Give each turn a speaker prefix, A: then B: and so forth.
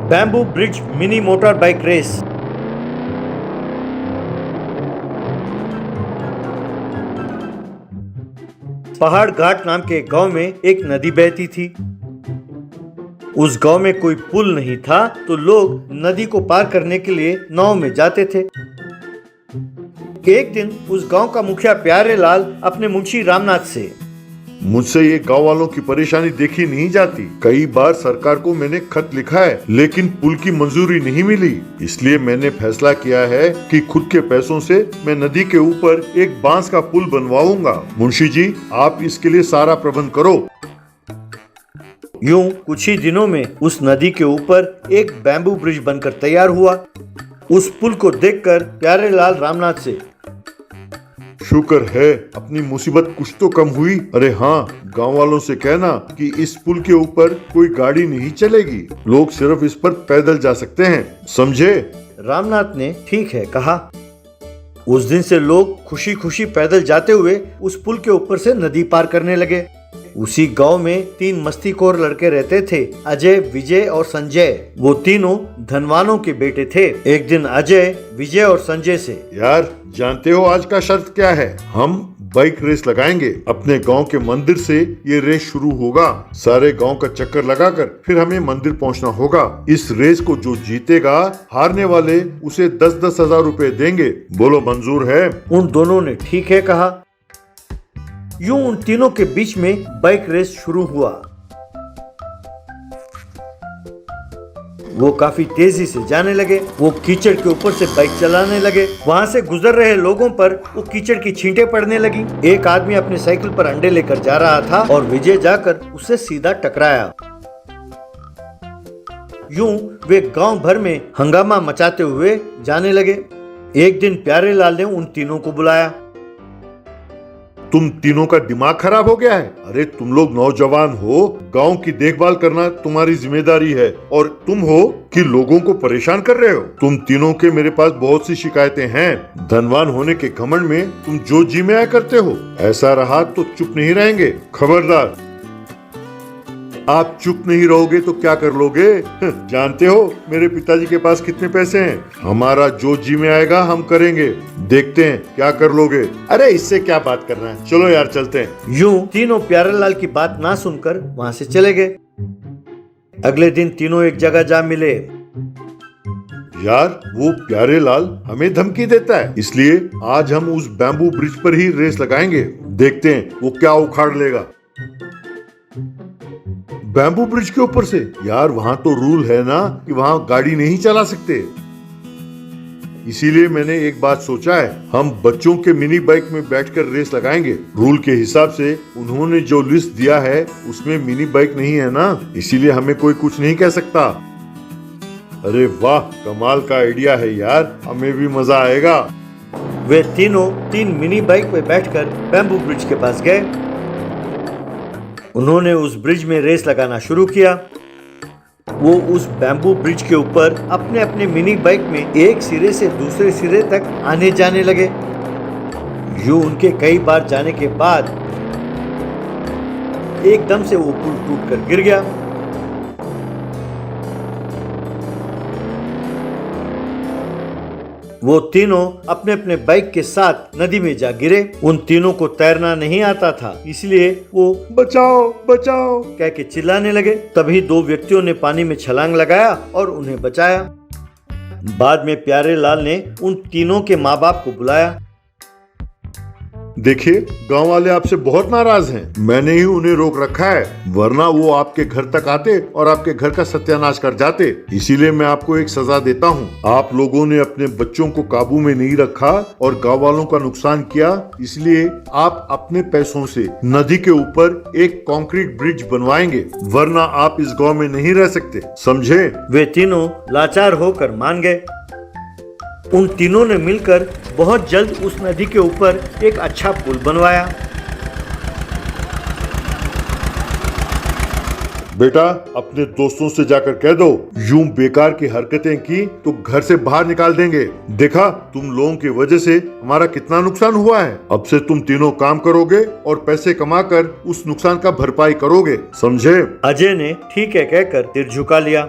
A: Bamboo bridge mini motor bike race. पहाड़ घाट नाम के गांव में एक नदी बहती थी। उस गांव में कोई पुल नहीं था, तो लोग नदी को पार करने के लिए नाव में जाते थे। एक दिन उस गांव का मुखिया प्यारे लाल अपने मुंशी रामनाथ से,
B: मुझसे ये गांव वालों की परेशानी देखी नहीं जाती। कई बार सरकार को मैंने खत लिखा है, लेकिन पुल की मंजूरी नहीं मिली। इसलिए मैंने फैसला किया है कि खुद के पैसों से मैं नदी के ऊपर एक बांस का पुल बनवाऊंगा। मुंशी जी, आप इसके लिए सारा प्रबंध करो।
A: यूं कुछ ही दिनों में उस नदी के ऊपर एक बैम्बू ब्रिज बनकर तैयार हुआ। उस पुल को देखकर प्यारे लाल रामनाथ से,
B: शुक्र है अपनी मुसीबत कुछ तो कम हुई। अरे हाँ, गांव वालों से कहना कि इस पुल के ऊपर कोई गाड़ी नहीं चलेगी, लोग सिर्फ इस पर पैदल जा सकते हैं, समझे?
A: रामनाथ ने ठीक है कहा। उस दिन से लोग खुशी खुशी पैदल जाते हुए उस पुल के ऊपर से नदी पार करने लगे। उसी गांव में 3 मस्तीखोर लड़के रहते थे, अजय, विजय और संजय। वो तीनों धनवानों के बेटे थे। एक दिन अजय, विजय और संजय से,
B: यार जानते हो आज का शर्त क्या है? हम बाइक रेस लगाएंगे। अपने गांव के मंदिर से ये रेस शुरू होगा। सारे गांव का चक्कर लगाकर फिर हमें मंदिर पहुंचना होगा। इस रेस को जो जीतेगा, हारने वाले उसे 10-10 हजार रुपए देंगे। बोलो मंजूर है?
A: उन दोनों ने ठीक है कहा। यूं उन तीनों के बीच में बाइक रेस शुरू हुआ। वो काफी तेजी से जाने लगे। वो कीचड़ के ऊपर से बाइक चलाने लगे। वहां से गुजर रहे लोगों पर वो कीचड़ की छींटे पड़ने लगी। एक आदमी अपने साइकिल पर अंडे लेकर जा रहा था और विजय जाकर उससे सीधा टकराया। यूं वे गांव भर में हंगामा मचाते हुए जाने लगे। एक दिन प्यारे लाल ने उन तीनों को बुलाया।
B: तुम तीनों का दिमाग खराब हो गया है? अरे तुम लोग नौजवान हो, गांव की देखभाल करना तुम्हारी जिम्मेदारी है, और तुम हो कि लोगों को परेशान कर रहे हो। तुम तीनों के मेरे पास बहुत सी शिकायतें हैं। धनवान होने के घमंड में तुम जो जी में आया करते हो। ऐसा रहा तो चुप नहीं रहेंगे। खबरदार, आप चुप नहीं रहोगे तो क्या कर लोगे? जानते हो मेरे पिताजी के पास कितने पैसे हैं? हमारा जो जी में आएगा हम करेंगे। देखते हैं क्या कर लोगे। अरे इससे क्या बात करना है, चलो यार चलते हैं।
A: यूं तीनों प्यारेलाल की बात ना सुनकर वहां से चले गए। अगले दिन तीनों एक जगह जा मिले।
B: यार वो प्यारे लाल हमें धमकी देता है, इसलिए आज हम उस बैम्बू ब्रिज पर ही रेस लगाएंगे। देखते हैं वो क्या उखाड़ लेगा। बैम्बू ब्रिज के ऊपर से? यार वहां तो रूल है ना कि वहां गाड़ी नहीं चला सकते। इसीलिए मैंने एक बात सोचा है, हम बच्चों के मिनी बाइक में बैठकर रेस लगाएंगे। रूल के हिसाब से उन्होंने जो लिस्ट दिया है उसमें मिनी बाइक नहीं है ना, इसीलिए हमें कोई कुछ नहीं कह सकता। अरे वाह, कमाल का आइडिया है यार, हमें भी मजा आएगा।
A: वे तीनों 3 मिनी बाइक पे बैठकर बैम्बू ब्रिज के पास गए। उन्होंने उस ब्रिज में रेस लगाना शुरू किया। वो उस बैम्बू ब्रिज के ऊपर अपने अपने मिनी बाइक में एक सिरे से दूसरे सिरे तक आने जाने लगे। यूं उनके कई बार जाने के बाद एकदम से वो पुल टूटकर गिर गया। वो तीनों अपने अपने बाइक के साथ नदी में जा गिरे। उन तीनों को तैरना नहीं आता था, इसलिए वो
B: बचाओ बचाओ
A: कह के चिल्लाने लगे। तभी 2 व्यक्तियों ने पानी में छलांग लगाया और उन्हें बचाया। बाद में प्यारे लाल ने उन तीनों के माँ बाप को बुलाया।
B: देखिए, गांव वाले आपसे बहुत नाराज हैं। मैंने ही उन्हें रोक रखा है, वरना वो आपके घर तक आते और आपके घर का सत्यानाश कर जाते। इसीलिए मैं आपको एक सजा देता हूँ। आप लोगों ने अपने बच्चों को काबू में नहीं रखा और गांव वालों का नुकसान किया, इसलिए आप अपने पैसों से नदी के ऊपर एक कंक्रीट ब्रिज बनवाएंगे, वरना आप इस गाँव में नहीं रह सकते, समझे?
A: वे तीनों लाचार होकर मान गए। उन तीनों ने मिलकर बहुत जल्द उस नदी के ऊपर एक अच्छा पुल बनवाया।
B: बेटा, अपने दोस्तों से जाकर कह दो, यूं बेकार की हरकतें की तो घर से बाहर निकाल देंगे। देखा तुम लोगों की वजह से हमारा कितना नुकसान हुआ है। अब से तुम तीनों काम करोगे और पैसे कमाकर उस नुकसान का भरपाई करोगे, समझे?
A: अजय ने ठीक है कहकर सिर झुका लिया।